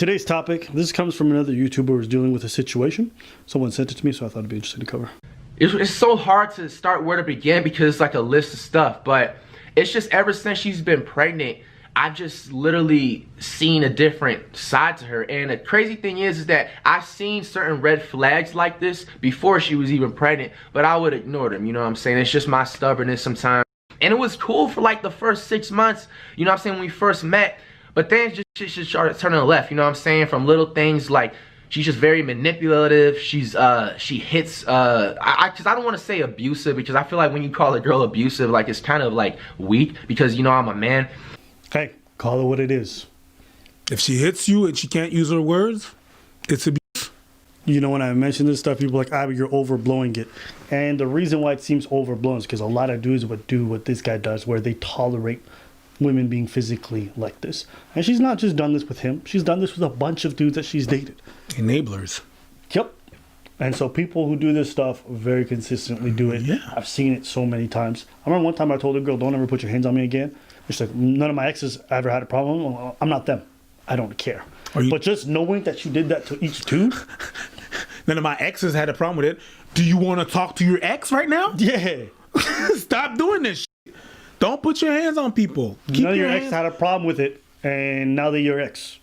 Today's topic, this comes from another YouTuber who's dealing with a situation. Someone sent it to me, so I thought it'd be interesting to cover. It's so hard to start where to begin because it's like a list of stuff, but it's just ever since she's been pregnant, I've just literally seen a different side to her. And the crazy thing is that I've seen certain red flags like this before she was even pregnant, but I would ignore them, you know what I'm saying? It's just my stubbornness sometimes. And it was cool for like the first 6 months, you know what I'm saying, when we first met, but then just started turning left, you know what I'm saying? From little things like she's just very manipulative. She hits, cause I don't want to say abusive because I feel like when you call a girl abusive, like it's kind of like weak because, you know, I'm a man. Hey, call it what it is. If she hits you and she can't use her words, it's abuse. You know, when I mention this stuff, people are like, but you're overblowing it. And the reason why it seems overblown is because a lot of dudes would do what this guy does, where they tolerate women being physically like this. And she's not just done this with him. She's done this with a bunch of dudes that she's dated. Enablers. Yep. And so people who do this stuff very consistently do it. Yeah. I've seen it so many times. I remember one time I told a girl, don't ever put your hands on me again. She's like, none of my exes ever had a problem. Well, I'm not them. I don't care. But just knowing that you did that to each dude. None of my exes had a problem with it. Do you want to talk to your ex right now? Yeah. Stop doing this shit. Don't put your hands on people. None of your ex had a problem with it, and now they're your ex.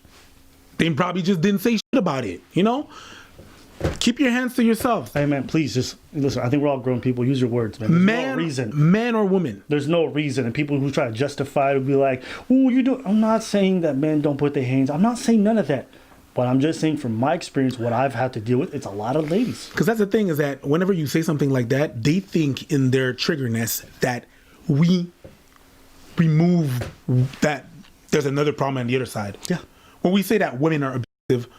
They probably just didn't say shit about it, you know? Keep your hands to yourself. Hey, man, please just listen. I think we're all grown people. Use your words, man. There's no reason. Man or woman. There's no reason. And people who try to justify it will be like, oh, you do. I'm not saying that men don't put their hands. I'm not saying none of that. But I'm just saying from my experience, what I've had to deal with, it's a lot of ladies. Because that's the thing is that whenever you say something like that, they think in their triggerness that we remove that there's another problem on the other side. Yeah. When we say that women are abusive,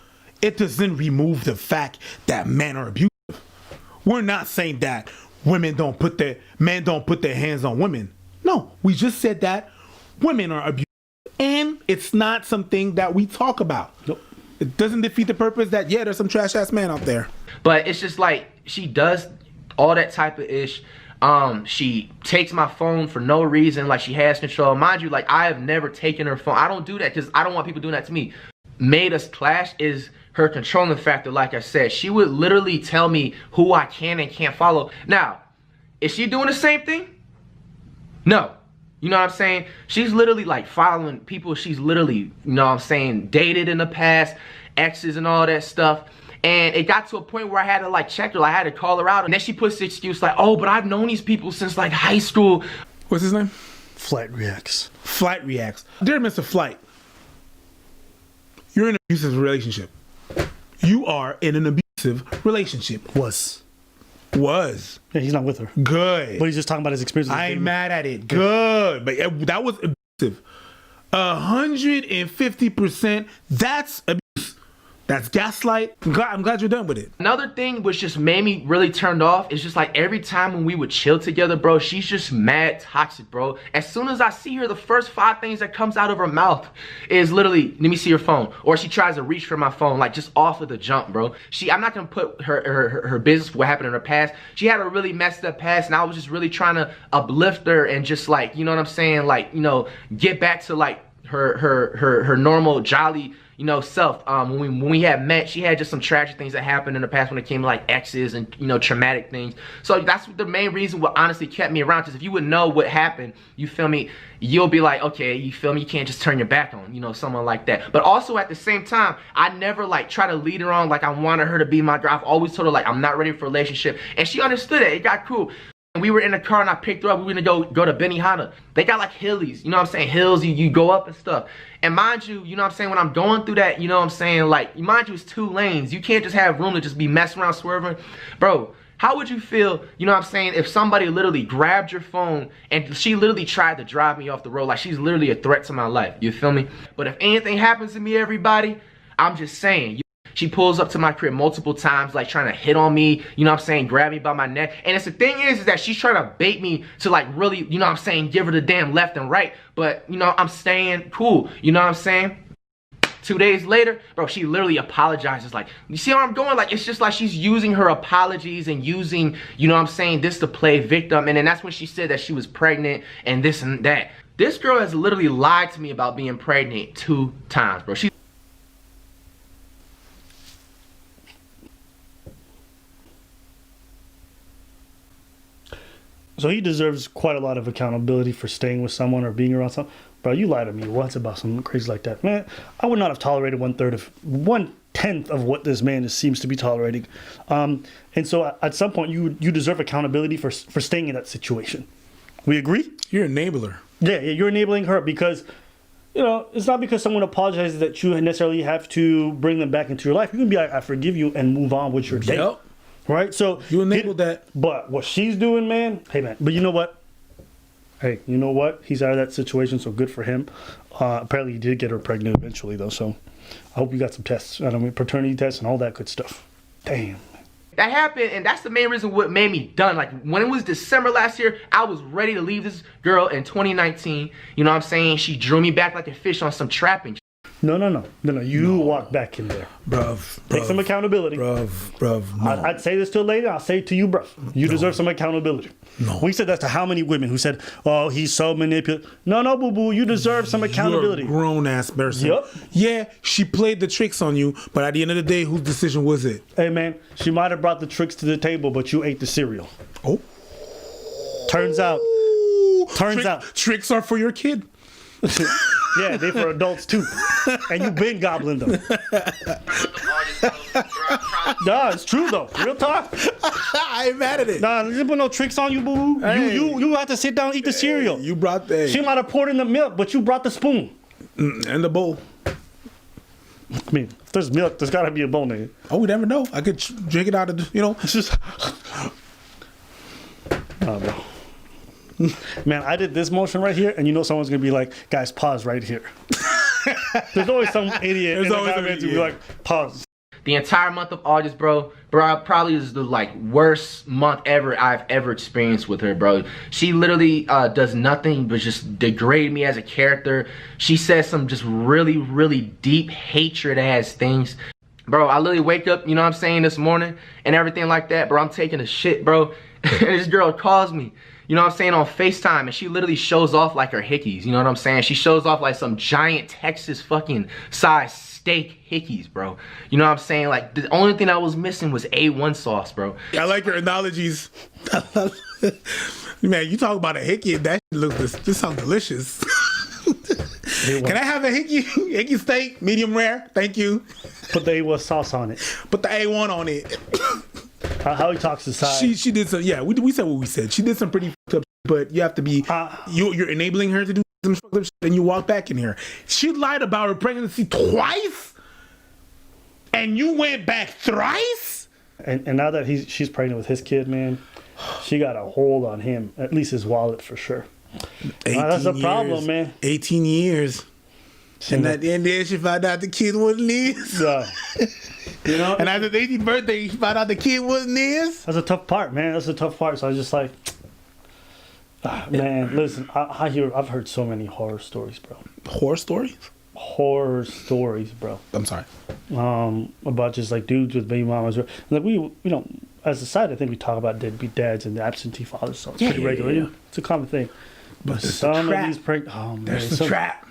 it doesn't remove the fact that men are abusive. We're not saying that men don't put their hands on women. No, we just said that women are abusive. And it's not something that we talk about. Nope. It doesn't defeat the purpose that, yeah, there's some trash ass man out there. But it's just like, she does all that type of ish. She takes my phone for no reason, like she has control. Mind you, like I have never taken her phone. I don't do that because I don't want people doing that to me. Made us clash is her controlling factor. Like I said, she would literally tell me who I can and can't follow. Now, is she doing the same thing? No. You know what I'm saying? She's literally like following people she's literally, you know what I'm saying, dated in the past, exes and all that stuff. And it got to a point where I had to like check her, I had to call her out. And then she puts the excuse like, oh, but I've known these people since like high school. What's his name? Flightreacts. Flightreacts. Dear Mr. Flight, you're in an abusive relationship. You are in an abusive relationship. Was. Yeah, he's not with her. Good. But he's just talking about his experience. I ain't mad at it. Good. But that was abusive. 150%. That's abuse. That's gaslight. I'm glad you're done with it. Another thing which just made me really turned off is just like every time when we would chill together, bro, she's just mad toxic, bro. As soon as I see her, the first 5 things that comes out of her mouth is literally, let me see your phone. Or she tries to reach for my phone, like just off of the jump, bro. I'm not gonna put her business, what happened in her past. She had a really messed up past and I was just really trying to uplift her and just like, you know what I'm saying? Like, you know, get back to like her normal jolly, you know, self. When we had met, she had just some tragic things that happened in the past when it came to like exes and, you know, traumatic things. So that's the main reason what honestly kept me around, because if you would know what happened, you feel me, you'll be like, okay, you feel me, you can't just turn your back on, you know, someone like that. But also at the same time, I never like try to lead her on like I wanted her to be my girl. I've always told her like I'm not ready for a relationship, and she understood it. It got cool. And we were in the car and I picked her up. We were gonna go to Benihana. They got like hillies, you know what I'm saying? Hills, you go up and stuff. And mind you, you know what I'm saying, when I'm going through that, you know what I'm saying, like, mind you, it's 2 lanes. You can't just have room to just be messing around, swerving. Bro, how would you feel, you know what I'm saying, if somebody literally grabbed your phone and she literally tried to drive me off the road? Like, she's literally a threat to my life, you feel me? But if anything happens to me, everybody, I'm just saying, she pulls up to my crib multiple times, like trying to hit on me, you know what I'm saying, grab me by my neck. And it's the thing is that she's trying to bait me to like really, you know what I'm saying, give her the damn left and right. But, you know, I'm staying cool, you know what I'm saying? 2 days later, bro, she literally apologizes. Like, you see where I'm going? Like, it's just like she's using her apologies and using, you know what I'm saying, this to play victim. And then that's when she said that she was pregnant and this and that. This girl has literally lied to me about being pregnant 2 times, bro. So he deserves quite a lot of accountability for staying with someone or being around someone. Bro, you lied to me once about something crazy like that. Man, I would not have tolerated 1/10 of what this man seems to be tolerating. And so at some point, you deserve accountability for staying in that situation. We agree? You're an enabler. Yeah, you're enabling her because, it's not because someone apologizes that you necessarily have to bring them back into your life. You can be like, I forgive you and move on with your day. Yep. Right? So You enabled that. But what she's doing, man, hey, man. But you know what? Hey, you know what? He's out of that situation, so good for him. Apparently, he did get her pregnant eventually, though. So I hope you got some tests. Paternity tests and all that good stuff. Damn. That happened, and that's the main reason what made me done. Like, when it was December last year, I was ready to leave this girl in 2019. You know what I'm saying? She drew me back like a fish on some trapping. No. You walk back in there. Bruv. Take some accountability. Bruv. No. I'd say this to a lady. I'll say it to you, bruv. You deserve some accountability. No. We said that to how many women who said, oh, he's so manipulative. No, boo-boo. You deserve some accountability. You're a grown-ass person. Yep. Yeah, she played the tricks on you, but at the end of the day, whose decision was it? Hey, man, she might have brought the tricks to the table, but you ate the cereal. Oh. Turns out. Tricks are for your kid. Yeah, they for adults too. And you been gobbling them. Nah, it's true though. Real talk. I ain't mad at it. Nah, there's put no tricks on you, boo. Hey. You have to sit down and eat the cereal. You brought the... She might have poured in the milk, but you brought the spoon. And the bowl. I mean, if there's milk, there's gotta be a bowl, nigga. Oh, we never know. I could drink it out of the, It's just... Oh, no. Man, I did this motion right here, and someone's gonna be like, guys, pause right here. There's always some idiot in the comments who be like, pause. The entire month of August, bro, probably is the worst month ever I've ever experienced with her, bro. She literally does nothing but just degrade me as a character. She says some just really, really deep hatred ass things. Bro, I literally wake up, this morning and everything like that, bro. I'm taking a shit, bro. And this girl calls me, on FaceTime, and she literally shows off like her hickeys, you know what I'm saying? She shows off like some giant Texas fucking size steak hickeys, bro. You know what I'm saying? Like, the only thing I was missing was A1 sauce, bro. I like your analogies. Man, you talk about a hickey, that this sounds delicious. Can I have a hickey steak, medium rare? Thank you. Put the A1 sauce on it. Put the A1 on it. How he talks aside. She did some, yeah, we said what we said. She did some pretty fucked up shit, but you have to be, you're enabling her to do some fucked up shit, and you walk back in here. She lied about her pregnancy twice, and you went back thrice? And now that she's pregnant with his kid, man, she got a hold on him, at least his wallet for sure. That's a problem, man. 18 years. And at the end there, she found out the kid wasn't his. Yeah. And after the 18th birthday, she found out the kid wasn't his. That's a tough part, man. That's a tough part. So I was just like, man, listen, I've heard so many horror stories, bro. Horror stories? Horror stories, bro. I'm sorry. About just like dudes with baby mamas. Like as a society, I think we talk about deadbeat dads and the absentee fathers. So it's pretty regular. Yeah. It's a common thing. But some of these oh man, there's a trap.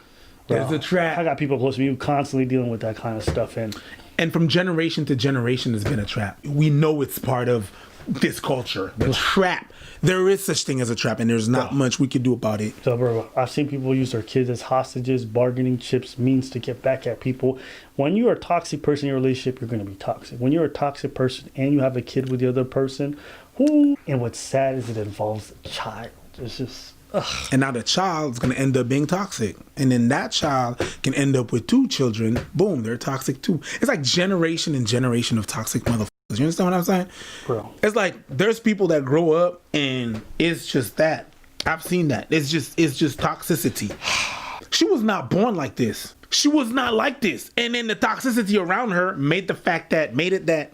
There's a trap. I got people close to me who constantly dealing with that kind of stuff, and from generation to generation, it's been a trap. We know it's part of this culture. The trap. There is such thing as a trap, and there's not much we can do about it. So, bro, I've seen people use their kids as hostages, bargaining chips, means to get back at people. When you're a toxic person in your relationship, you're going to be toxic. When you're a toxic person and you have a kid with the other person, and what's sad is it involves a child. It's just... Ugh. And now the child is going to end up being toxic. And then that child can end up with 2 children. Boom, they're toxic too. It's like generation and generation of toxic motherfuckers. You understand what I'm saying? Bro. It's like there's people that grow up and it's just that. I've seen that. It's just toxicity. She was not born like this. She was not like this. And then the toxicity around her made it that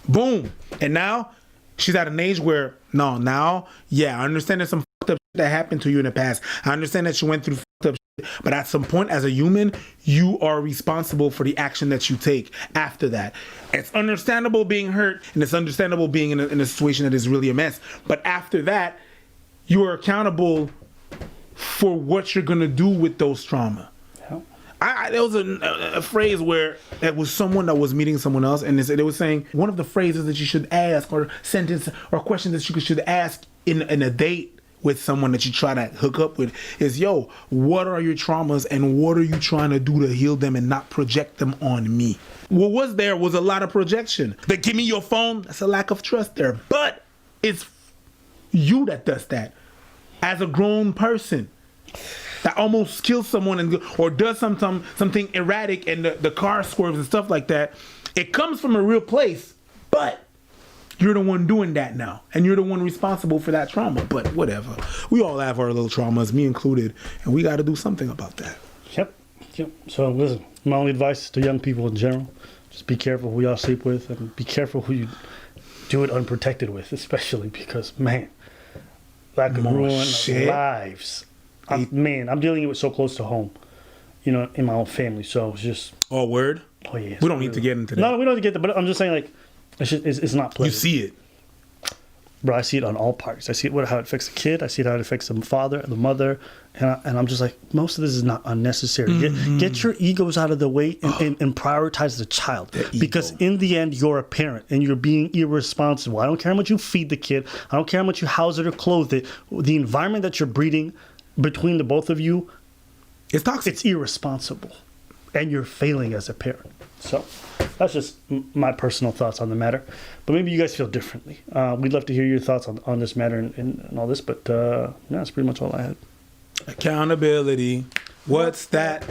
boom. And now she's at an age where I understand there's some fucked up shit that happened to you in the past. I understand that you went through fucked up shit, but at some point as a human, you are responsible for the action that you take after that. It's understandable being hurt, and it's understandable being in a situation that is really a mess. But after that, you are accountable for what you're gonna do with those trauma. There was a phrase where it was someone that was meeting someone else, and they were saying one of the phrases that you should ask, or sentence or questions that you should ask in a date with someone that you try to hook up with is, yo, what are your traumas and what are you trying to do to heal them and not project them on me? What was there was a lot of projection. They give me your phone, that's a lack of trust there. But it's you that does that as a grown person that almost kills someone or does something erratic and the car swerves and stuff like that. It comes from a real place, but you're the one doing that now, and you're the one responsible for that trauma. But whatever. We all have our little traumas, me included, and we got to do something about that. Yep. So listen, my only advice to young people in general, just be careful who y'all sleep with, and be careful who you do it unprotected with, especially because, man, that could ruin lives. I'm dealing with it so close to home, in my own family. So it's just... Oh, word? Oh, yeah. We don't need to get into that. No, we don't need to get that, but I'm just saying, like, it's not pleasant. You see it. Bro, I see it on all parts. I see it how it affects the kid. I see it how it affects the father, the mother. And I'm just like, most of this is not unnecessary. Get your egos out of the way and prioritize the child. Because in the end, you're a parent and you're being irresponsible. I don't care how much you feed the kid. I don't care how much you house it or clothe it. The environment that you're breeding between the both of you, it's toxic. It's irresponsible. And you're failing as a parent. So that's just my personal thoughts on the matter. But maybe you guys feel differently. We'd love to hear your thoughts on this matter and all this. But that's pretty much all I had. Accountability. What's that?